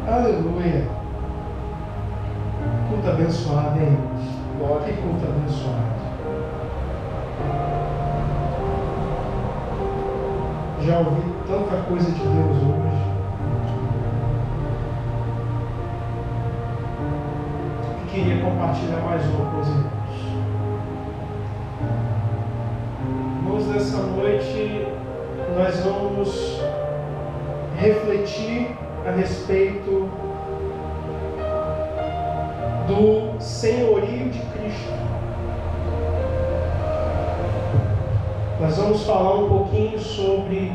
Aleluia. Culto abençoado, hein? Que culto abençoado. Já ouvi tanta coisa de Deus hoje. E queria compartilhar mais uma com os irmãos. Irmãos, nessa noite nós vamos refletir a respeito do senhorio de Cristo. Nós vamos falar um pouquinho sobre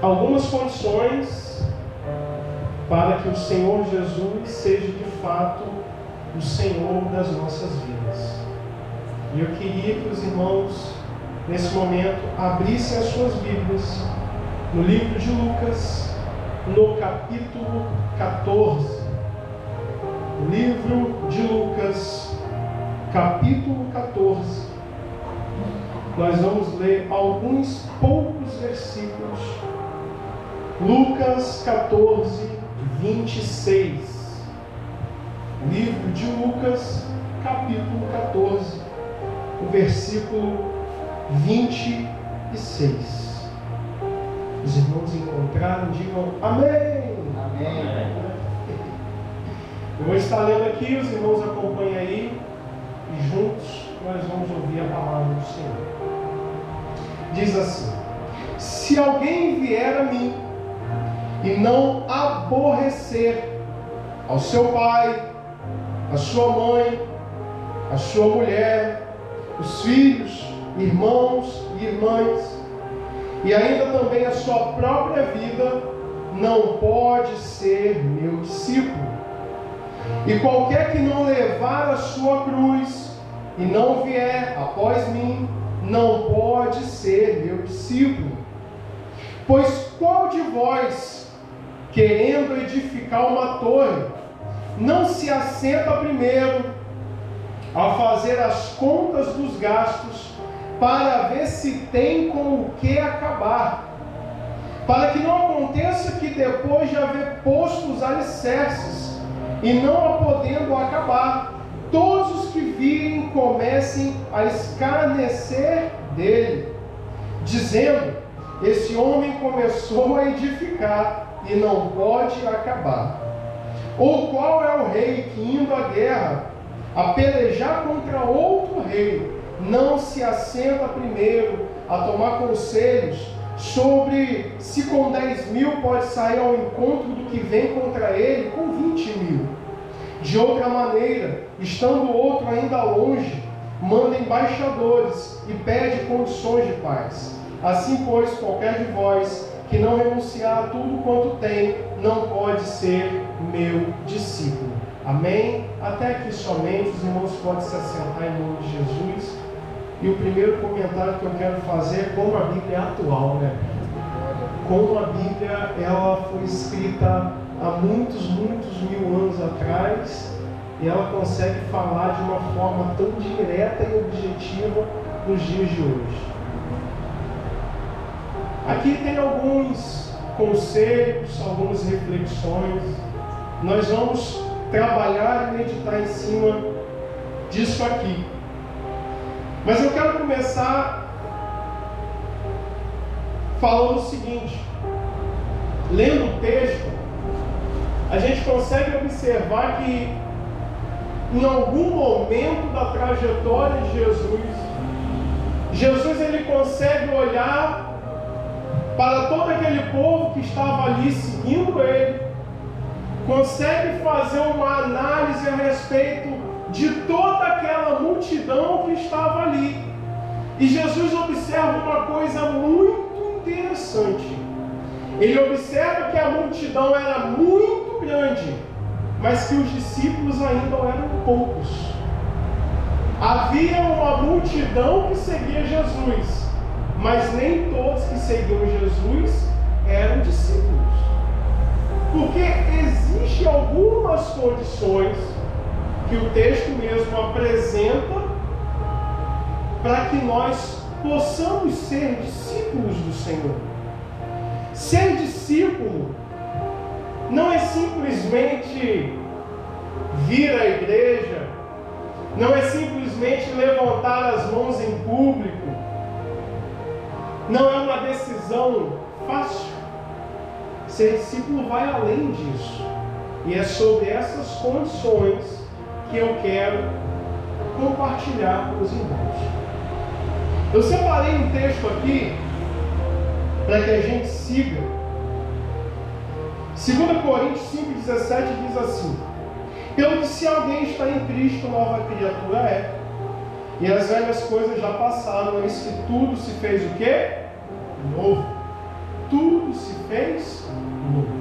algumas condições para que o Senhor Jesus seja de fato o Senhor das nossas vidas. E eu queria que os irmãos, nesse momento, abrissem as suas Bíblias no livro de Lucas, no capítulo 14. Livro de Lucas, capítulo 14. Nós vamos ler alguns poucos versículos. Lucas 14, 26. Livro de Lucas, capítulo 14, o versículo 26. Os irmãos encontraram, digam amém. Amém. Eu vou estar lendo aqui, os irmãos acompanhem aí, e juntos nós vamos ouvir a palavra do Senhor. Diz assim: se alguém vier a mim e não aborrecer ao seu pai, a sua mãe, a sua mulher, os filhos, irmãos e irmãs, e ainda também a sua própria vida, não pode ser meu discípulo. E qualquer que não levar a sua cruz e não vier após mim, não pode ser meu discípulo. Pois qual de vós, querendo edificar uma torre, não se assenta primeiro a fazer as contas dos gastos, para ver se tem com o que acabar, para que não aconteça que depois de haver posto os alicerces, e não a podendo acabar, todos os que virem comecem a escarnecer dele, dizendo: esse homem começou a edificar e não pode acabar. Ou qual é o rei que, indo à guerra, a pelejar contra outro rei, não se assenta primeiro a tomar conselhos sobre se com 10.000 pode sair ao encontro do que vem contra ele com 20.000? De outra maneira, estando o outro ainda longe, manda embaixadores e pede condições de paz. Assim, pois, qualquer de vós que não renunciar a tudo quanto tem, não pode ser meu discípulo. Amém? Até aqui somente, os irmãos podem se assentar em nome de Jesus. E o primeiro comentário que eu quero fazer é como a Bíblia é atual, né? Como a Bíblia ela foi escrita há muitos mil anos atrás, e ela consegue falar de uma forma tão direta e objetiva nos dias de hoje. Aqui tem alguns conselhos, algumas reflexões. Nós vamos trabalhar e meditar em cima disso aqui. Mas eu quero começar falando o seguinte: lendo o texto, a gente consegue observar que em algum momento da trajetória de Jesus ele consegue olhar para todo aquele povo que estava ali seguindo ele, consegue fazer uma análise a respeito de toda aquela multidão que estava ali. E Jesus observa uma coisa muito interessante. Ele observa que a multidão era muito grande, mas que os discípulos ainda eram poucos. Havia uma multidão que seguia Jesus, mas nem todos que seguiam Jesus eram discípulos. Porque existem algumas condições que o texto mesmo apresenta para que nós possamos ser discípulos do Senhor. Ser discípulo discípulo não é simplesmente vir à igreja, não é simplesmente levantar as mãos em público, não é uma decisão fácil. Ser discípulo vai além disso. E é sobre essas condições que eu quero compartilhar com os irmãos. Eu separei um texto aqui para que a gente siga. 2 Coríntios 5,17 diz assim: pelo que se alguém está em Cristo, nova criatura é. E as velhas coisas já passaram, eis que tudo se fez o quê? Novo. Tudo se fez novo.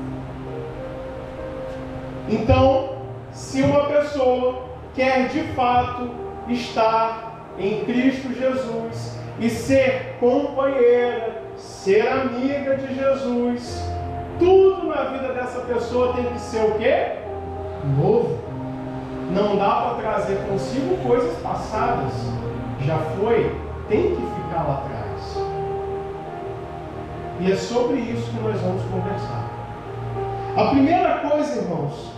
Então, se uma pessoa quer de fato estar em Cristo Jesus e ser companheira, ser amiga de Jesus, tudo na vida dessa pessoa tem que ser o quê? Novo. Não dá para trazer consigo coisas passadas. Já foi, tem que ficar lá atrás. E é sobre isso que nós vamos conversar. A primeira coisa, irmãos,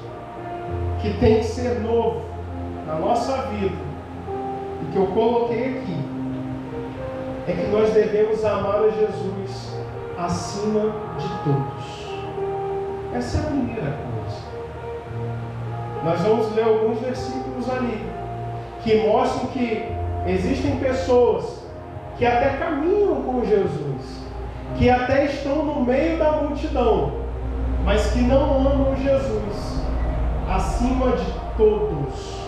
que tem que ser novo na nossa vida, e que eu coloquei aqui, é que nós devemos amar a Jesus acima de todos. Essa é a primeira coisa. Nós vamos ler alguns versículos ali, que mostram que existem pessoas que até caminham com Jesus, que até estão no meio da multidão, mas que não amam Jesus acima de todos.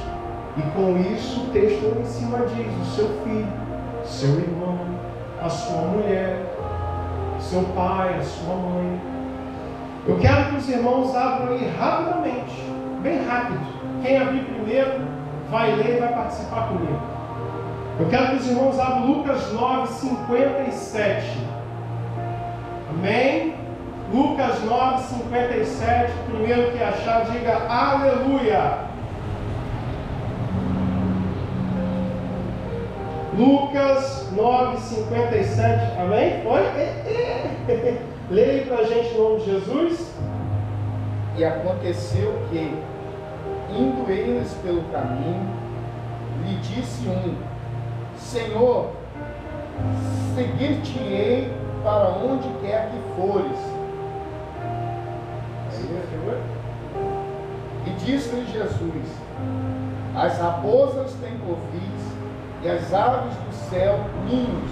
E com isso o texto lá em cima diz: o seu filho, seu irmão, a sua mulher, seu pai, a sua mãe. Eu quero que os irmãos abram aí rapidamente, bem rápido. Quem abrir primeiro vai ler e vai participar comigo. Eu quero que os irmãos abram Lucas 9:57. Amém? Lucas 9:57. Primeiro que achar, diga aleluia. Lucas 9:57. Amém? Foi? Leia para a gente em nome de Jesus. E aconteceu que, indo eles pelo caminho, lhe disse um: Senhor, seguir-te-ei para onde quer que fores. E disse-lhe Jesus: as raposas têm covis e as aves do céu ninhos,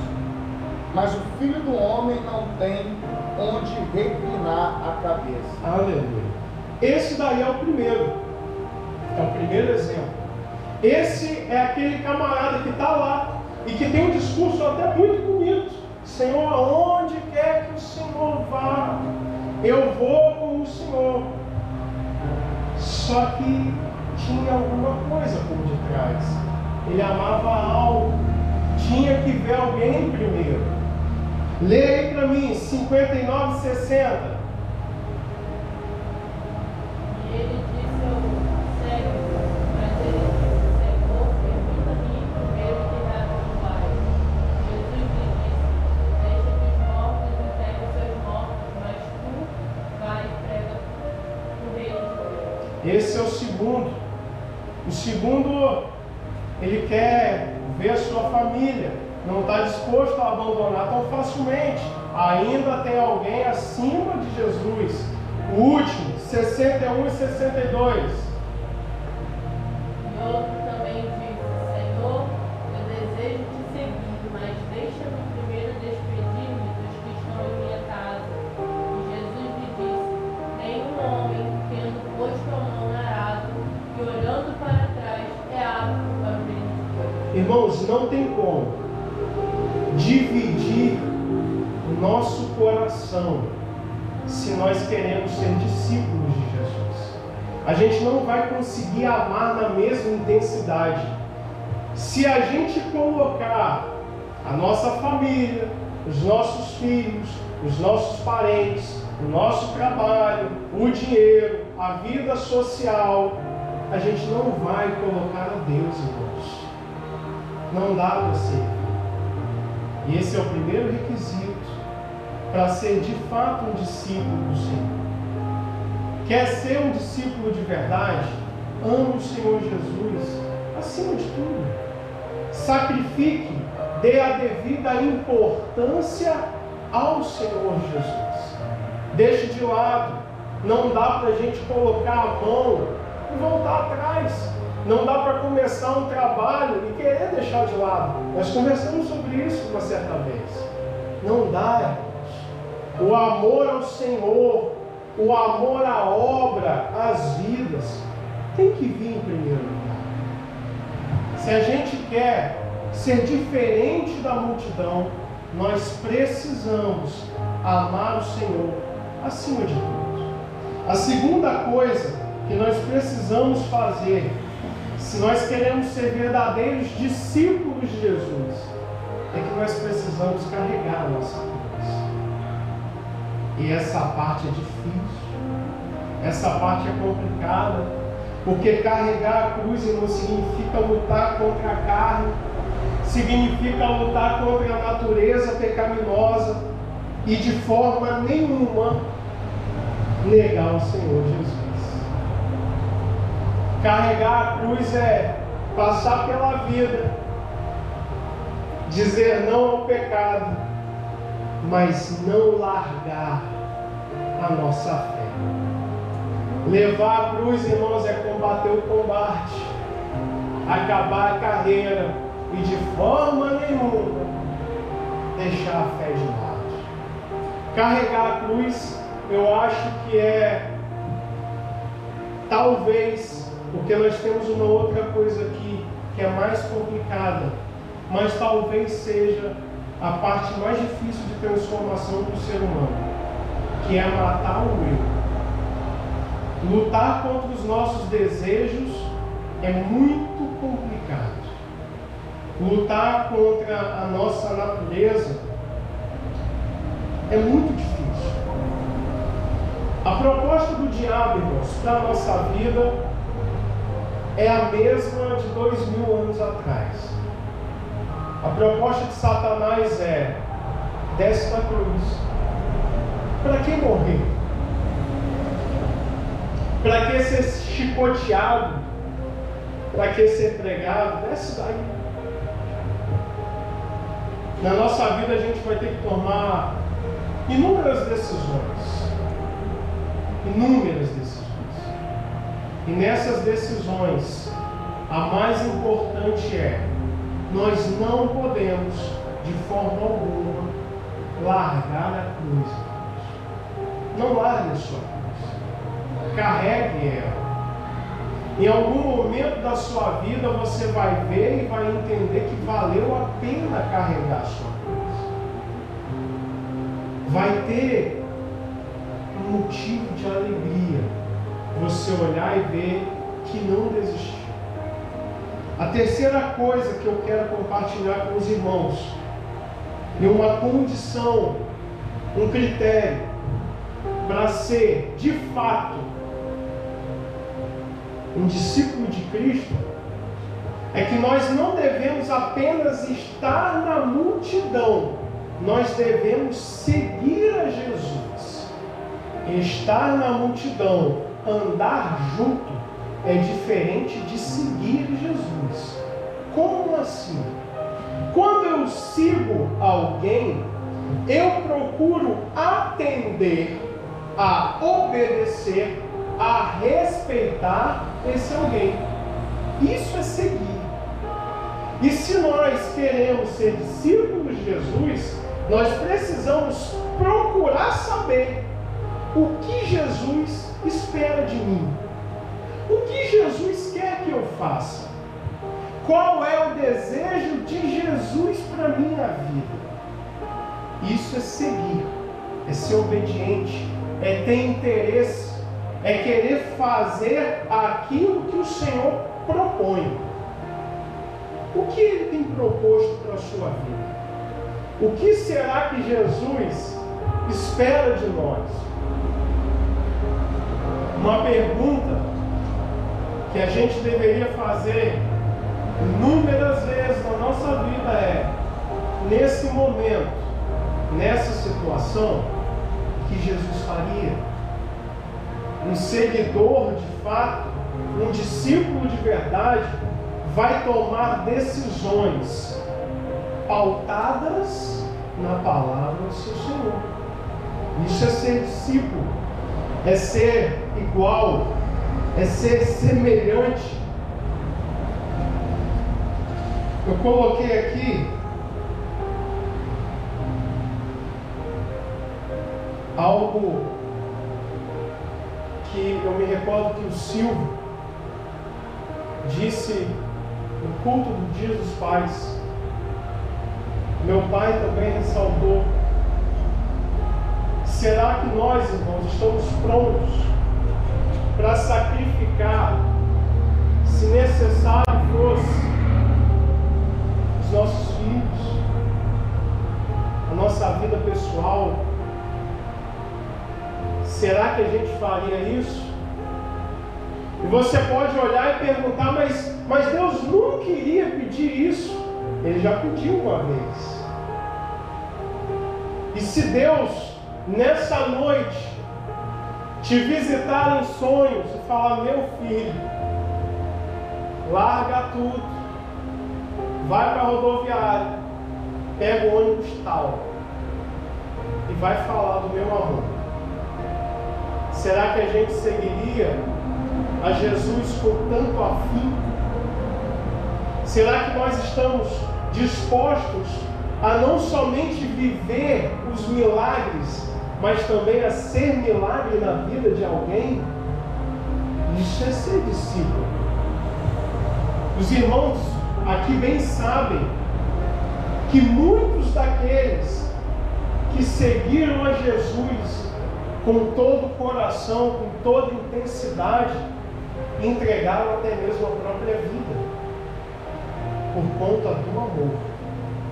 mas o Filho do Homem não tem onde reclinar a cabeça. Aleluia. Esse daí é o primeiro. É o primeiro exemplo. Esse é aquele camarada que está lá e que tem um discurso até muito bonito. Senhor, aonde quer que o Senhor vá, eu vou com o Senhor. Só que tinha alguma coisa por detrás. Ele amava algo. Tinha que ver alguém primeiro. Leia aí para mim, 59:60. E ele disse ao cego, mas ele disse: Senhor, permita-me ir primeiro enterrar meu pai. Jesus lhe disse: deixa que os mortos enterrem os seus mortos, mas tu vai e prega o reino de Deus. Esse é o segundo. O segundo, ele quer ver a sua família. Não está disposto a abandonar tão facilmente. Ainda tem alguém acima de Jesus. O último, 61 e 62. E outro também disse: Senhor, eu desejo te seguir, mas deixa-me primeiro despedir-me dos que estão em minha casa. E Jesus lhe disse: nenhum homem, tendo posto a mão no arado e olhando para trás, é apto para o reino de Deus. Irmãos, não tem como dividir o nosso coração se nós queremos ser discípulos de Jesus. A gente não vai conseguir amar na mesma intensidade se a gente colocar a nossa família, os nossos filhos, os nossos parentes, o nosso trabalho, o dinheiro, a vida social. A gente não vai colocar a Deus, irmãos. Não dá para ser. E esse é o primeiro requisito para ser de fato um discípulo do Senhor. Quer ser um discípulo de verdade? Ame o Senhor Jesus acima de tudo. Sacrifique, dê a devida importância ao Senhor Jesus. Deixe de lado. Não dá para a gente colocar a mão e voltar atrás. Não dá para começar um trabalho e querer deixar de lado. Nós conversamos sobre isso uma certa vez. Não dá, irmãos. O amor ao Senhor, o amor à obra, às vidas, tem que vir em primeiro lugar. Se a gente quer ser diferente da multidão, nós precisamos amar o Senhor acima de tudo. A segunda coisa que nós precisamos fazer, se nós queremos ser verdadeiros discípulos de Jesus, é que nós precisamos carregar a nossa cruz. E essa parte é difícil, essa parte é complicada, porque carregar a cruz não significa lutar contra a carne, significa lutar contra a natureza pecaminosa e de forma nenhuma negar o Senhor Jesus. Carregar a cruz é passar pela vida, dizer não ao pecado, mas não largar a nossa fé. Levar a cruz, irmãos, é combater o combate, acabar a carreira e de forma nenhuma deixar a fé de lado. Carregar a cruz, eu acho que é talvez, porque nós temos uma outra coisa aqui que é mais complicada, mas talvez seja a parte mais difícil de transformação do ser humano, que é matar o eu. Lutar contra os nossos desejos é muito complicado. Lutar contra a nossa natureza é muito difícil. A proposta do diabo, irmãos, para a nossa vida é a mesma de 2000 anos atrás. A proposta de Satanás é: desce da cruz. Para que morrer? Para que ser chicoteado? Para que ser pregado? Desce daí. Na nossa vida a gente vai ter que tomar inúmeras decisões. Inúmeras decisões. E nessas decisões, a mais importante é: nós não podemos, de forma alguma, largar a cruz. Não largue a sua cruz. Carregue ela. Em algum momento da sua vida você vai ver e vai entender que valeu a pena carregar a sua cruz. Vai ter um motivo de alegria você olhar e ver que não desistiu. A terceira coisa que eu quero compartilhar com os irmãos, é uma condição, um critério para ser de fato um discípulo de Cristo, é que nós não devemos apenas estar na multidão, nós devemos seguir a Jesus. Estar na multidão, andar junto, é diferente de seguir Jesus. Como assim? Quando eu sigo alguém, eu procuro atender, a obedecer, a respeitar esse alguém. Isso é seguir. E se nós queremos ser discípulos de Jesus, nós precisamos procurar saber o que Jesus espera de mim. O que Jesus quer que eu faça? Qual é o desejo de Jesus para a minha vida? Isso é seguir, é ser obediente, é ter interesse, é querer fazer aquilo que o Senhor propõe. O que Ele tem proposto para a sua vida? O que será que Jesus espera de nós? Uma pergunta que a gente deveria fazer inúmeras vezes na nossa vida é: nesse momento, nessa situação, o que Jesus faria? um seguidor de fato, um discípulo de verdade, vai tomar decisões pautadas na palavra do seu Senhor. Isso é ser discípulo, é ser igual, é ser semelhante. Eu coloquei aqui algo que eu me recordo que o Silvio disse no culto do Dia dos Pais. Meu pai também ressaltou: será que nós, irmãos, estamos prontos para sacrificar, se necessário fosse, os nossos filhos, a nossa vida pessoal? Será que a gente faria isso? E você pode olhar e perguntar, mas Deus nunca iria pedir isso. Ele já pediu uma vez. E se Deus, nessa noite, te visitar em sonhos e falar: meu filho, larga tudo, vai para a rodoviária, pega o ônibus tal e vai falar do meu amor, será que a gente seguiria a Jesus com tanto afinco? Será que nós estamos dispostos a não somente viver os milagres, mas também a ser milagre na vida de alguém? Isso é ser discípulo. Os irmãos aqui bem sabem que muitos daqueles que seguiram a Jesus com todo o coração, com toda intensidade, entregaram até mesmo a própria vida por conta do amor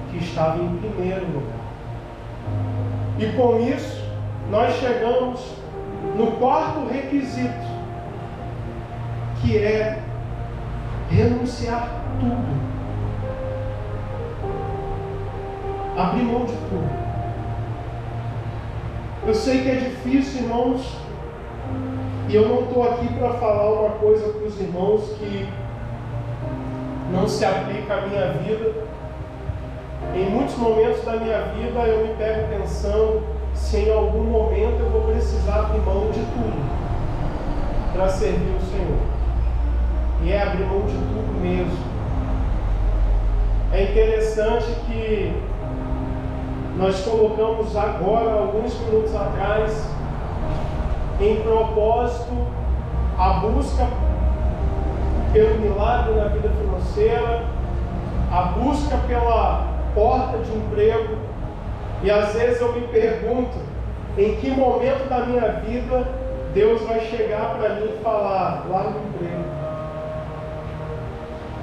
que estava em primeiro lugar. E com isso nós chegamos no quarto requisito, que é renunciar tudo, abrir mão de tudo. Eu sei que é difícil, irmãos, e eu não estou aqui para falar uma coisa para os irmãos que não se aplica à minha vida. Em muitos momentos da minha vida eu me pego pensando se em algum momento eu vou precisar abrir mão de tudo para servir o Senhor. E é abrir mão de tudo mesmo. É interessante que nós colocamos agora, alguns minutos atrás, em propósito, a busca pelo milagre na vida financeira, a busca pela porta de emprego. E às vezes eu me pergunto, em que momento da minha vida Deus vai chegar para mim e falar: larga o emprego.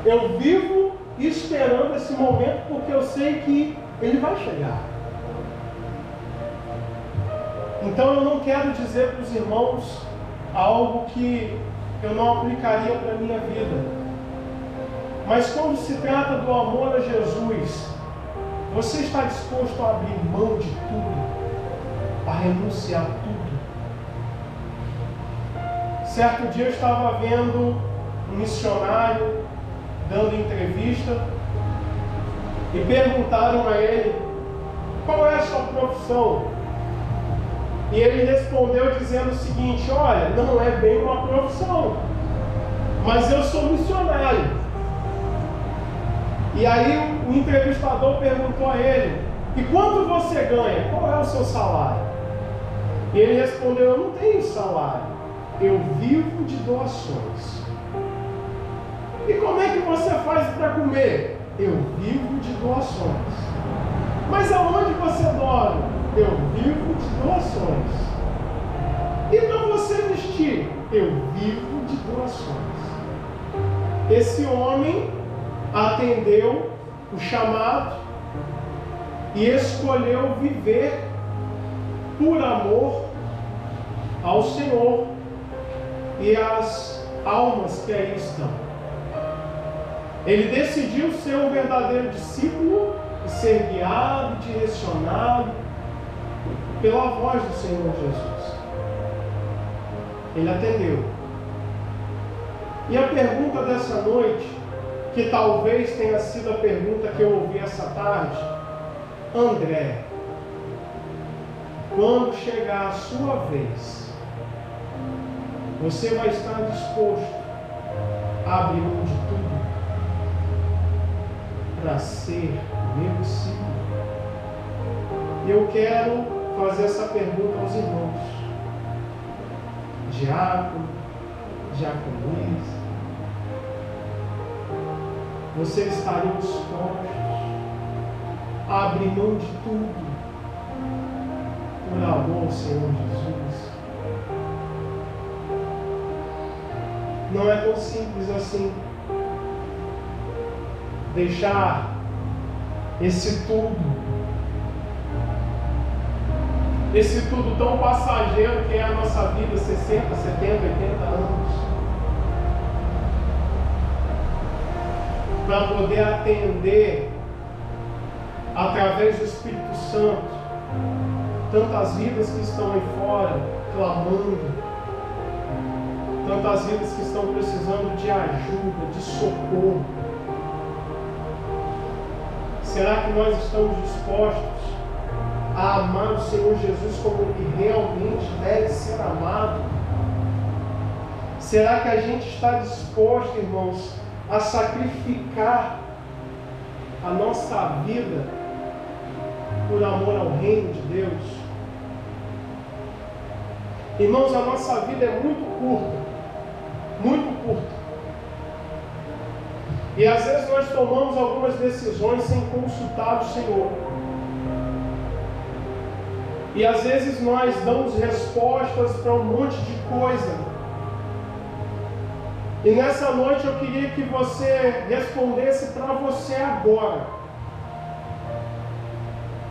Eu vivo esperando esse momento porque eu sei que ele vai chegar. Então eu não quero dizer para os irmãos algo que eu não aplicaria para a minha vida. Mas quando se trata do amor a Jesus, você está disposto a abrir mão de tudo, a renunciar tudo? Certo dia eu estava vendo um missionário dando entrevista e perguntaram a ele: qual é a sua profissão? E ele respondeu dizendo o seguinte: olha, não é bem uma profissão, mas eu sou missionário. E aí o entrevistador perguntou a ele: e quanto você ganha? Qual é o seu salário? E ele respondeu: eu não tenho salário, eu vivo de doações. E como é que você faz para comer? Eu vivo de doações. Mas aonde você dorme? Eu vivo de doações. E para você vestir? Eu vivo de doações. Esse homem atendeu o chamado e escolheu viver por amor ao Senhor e às almas que aí estão. Ele decidiu ser um verdadeiro discípulo e ser guiado, direcionado pela voz do Senhor Jesus. Ele atendeu. E a pergunta dessa noite, que talvez tenha sido a pergunta que eu ouvi essa tarde: André, quando chegar a sua vez, você vai estar disposto a abrir mão de tudo para ser meu discípulo? Eu quero fazer essa pergunta aos irmãos. Diácono, diaconisa, vocês estariam dispostos a abrir mão de tudo por amor ao Senhor Jesus? Não é tão simples assim. Deixar esse tudo tão passageiro que é a nossa vida, 60, 70, 80 anos, para poder atender através do Espírito Santo tantas vidas que estão aí fora clamando, tantas vidas que estão precisando de ajuda, de socorro. Será que nós estamos dispostos a amar o Senhor Jesus como Ele realmente deve ser amado? Será que a gente está disposto, irmãos, a sacrificar a nossa vida por amor ao reino de Deus? Irmãos, a nossa vida é muito curta, muito curta. E às vezes nós tomamos algumas decisões sem consultar o Senhor. E às vezes nós damos respostas para um monte de coisa. E nessa noite eu queria que você respondesse para você agora: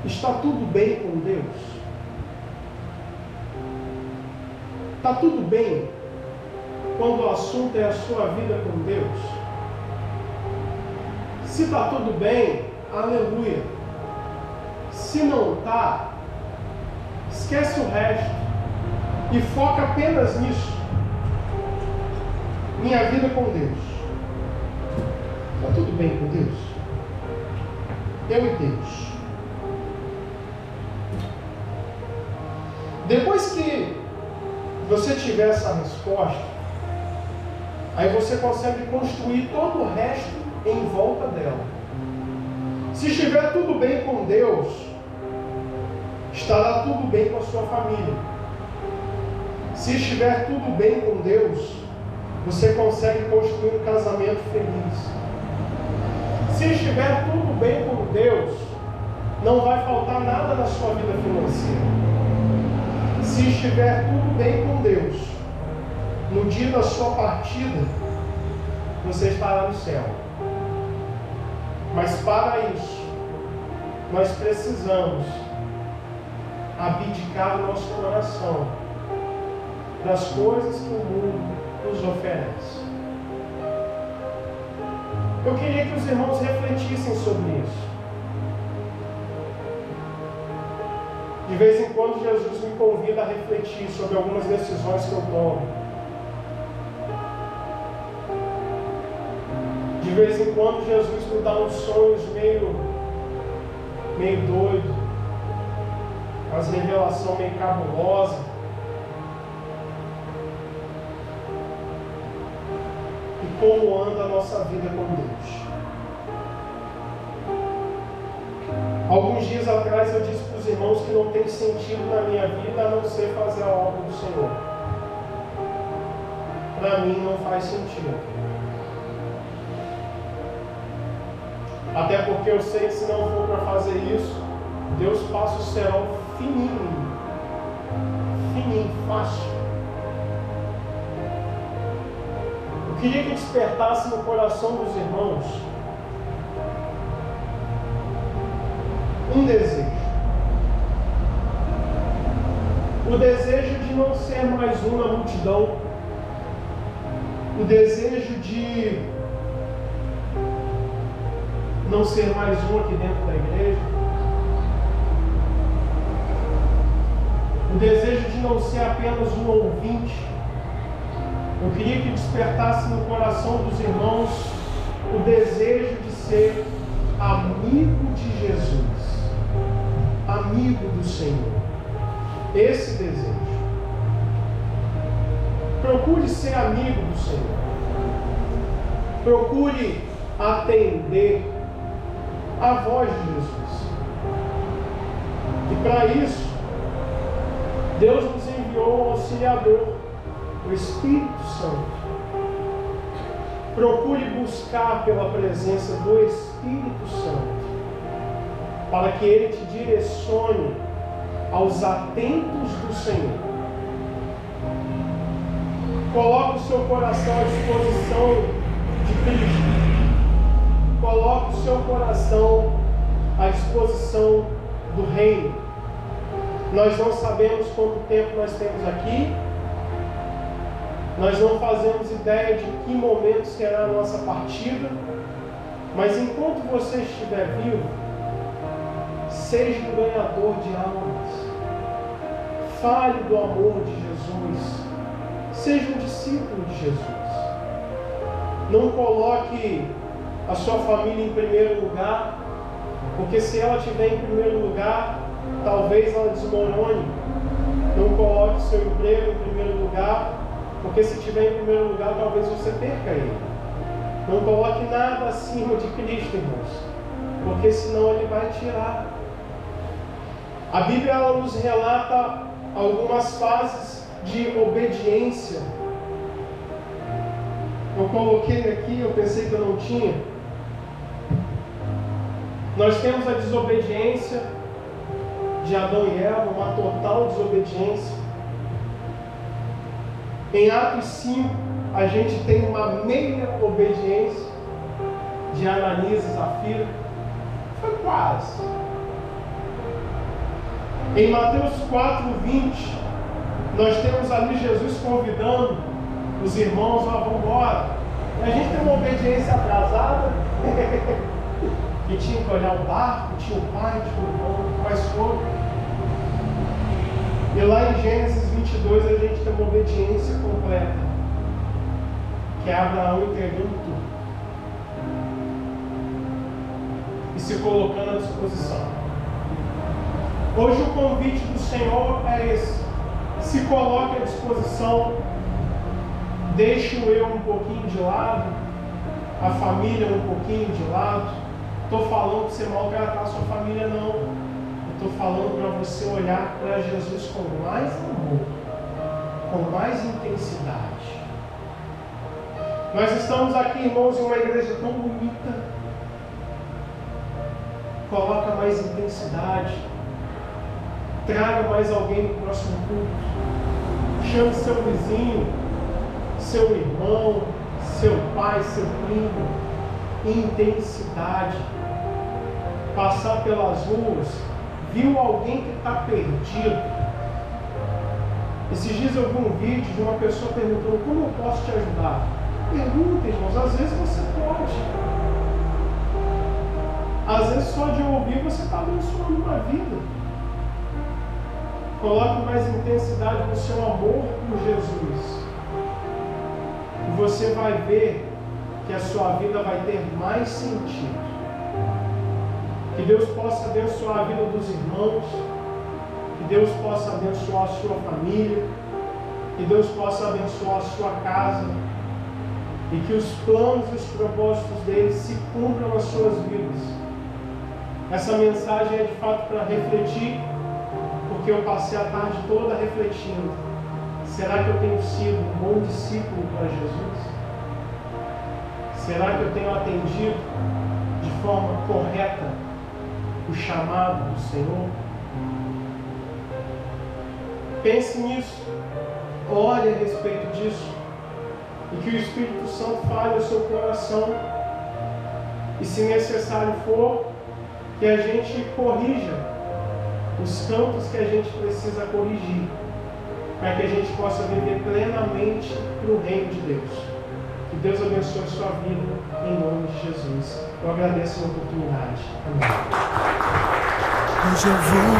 está tudo bem com Deus? Está tudo bem quando o assunto é a sua vida com Deus? Se está tudo bem, aleluia. Se não está, esquece o resto e foca apenas nisso. Minha vida com Deus. Está tudo bem com Deus? Eu e Deus. Depois que você tiver essa resposta, aí você consegue construir todo o resto em volta dela. Se estiver tudo bem com Deus, estará tudo bem com a sua família. Se estiver tudo bem com Deus, você consegue construir um casamento feliz. Se estiver tudo bem com Deus, não vai faltar nada na sua vida financeira. Se estiver tudo bem com Deus, no dia da sua partida, você estará no céu. Mas para isso, nós precisamos abdicar o nosso coração das coisas que o mundo nos oferece. Eu queria que os irmãos refletissem sobre isso. De vez em quando Jesus me convida a refletir sobre algumas decisões que eu tomo. De vez em quando Jesus me dá uns sonhos meio doido, umas revelações meio cabulosas. E como anda a nossa vida com Deus. Alguns dias atrás eu disse para os irmãos que não tem sentido na minha vida a não ser fazer a obra do Senhor. Para mim não faz sentido. Até porque eu sei que se não for para fazer isso, Deus passa o cerol fininho, fácil. Eu queria que despertasse no coração dos irmãos um desejo. O desejo de não ser mais um na multidão. O desejo de não ser mais um aqui dentro da igreja. O desejo de não ser apenas um ouvinte, Eu queria que despertasse no coração dos irmãos o desejo de ser amigo de Jesus, amigo do Senhor. Esse desejo. Procure ser amigo do Senhor. Procure atender a voz de Jesus. E para isso, Deus nos enviou um auxiliador, o Espírito Santo. Procure buscar pela presença do Espírito Santo, para que Ele te direcione aos atentos do Senhor. Coloque o seu coração à disposição de Cristo. Coloque o seu coração à disposição do Reino. Nós não sabemos quanto tempo nós temos aqui. Nós não fazemos ideia de que momento será a nossa partida. Mas enquanto você estiver vivo, seja um ganhador de almas. Fale do amor de Jesus. Seja um discípulo de Jesus. Não coloque a sua família em primeiro lugar, porque se ela estiver em primeiro lugar, talvez ela desmorone. Não coloque seu emprego em primeiro lugar, porque se estiver em primeiro lugar, talvez você perca ele. Não coloque nada acima de Cristo, irmãos, porque senão Ele vai tirar. A Bíblia ela nos relata algumas fases de obediência. Eu coloquei aqui, eu pensei que eu não tinha. Nós temos a desobediência de Adão e Eva, uma total desobediência. Em Atos 5, a gente tem uma meia obediência de Ananias e Zafira. Foi quase. Em Mateus 4:20, nós temos ali Jesus convidando os irmãos, vamos embora. A gente tem uma obediência atrasada, que tinha que olhar o barco, tinha o pai, tinha o irmão, mas foi. E lá em Gênesis 22 a gente tem uma obediência completa, que é Abraão entregando tudo e se colocando à disposição. Hoje o convite do Senhor é esse: se coloque à disposição, deixe o eu um pouquinho de lado, a família um pouquinho de lado. Estou falando para você maltratar a sua família, não. Estou falando para você olhar para Jesus com mais amor, com mais intensidade. Nós estamos aqui, irmãos, em uma igreja tão bonita. Coloca mais intensidade. Traga mais alguém no próximo culto. Chame seu vizinho, seu irmão, seu pai, seu primo. Intensidade. Passar pelas ruas, viu alguém que está perdido. Esses dias eu vi um vídeo de uma pessoa perguntando: como eu posso te ajudar? Pergunta, irmãos, às vezes você pode. Às vezes só de ouvir você está abençoando uma vida. Coloque mais intensidade no seu amor por Jesus. E você vai ver que a sua vida vai ter mais sentido. Que Deus possa abençoar a vida dos irmãos. Que Deus possa abençoar a sua família. Que Deus possa abençoar a sua casa. E que os planos e os propósitos dele se cumpram nas suas vidas. Essa mensagem é de fato para refletir, porque eu passei a tarde toda refletindo. Será que eu tenho sido um bom discípulo para Jesus? Será que eu tenho atendido de forma correta o chamado do Senhor? Pense nisso, ore a respeito disso, e que o Espírito Santo fale ao seu coração, e se necessário for, que a gente corrija os campos que a gente precisa corrigir, para que a gente possa viver plenamente para o reino de Deus. Que Deus abençoe a sua vida, em nome de Jesus. Eu agradeço a oportunidade. Amém.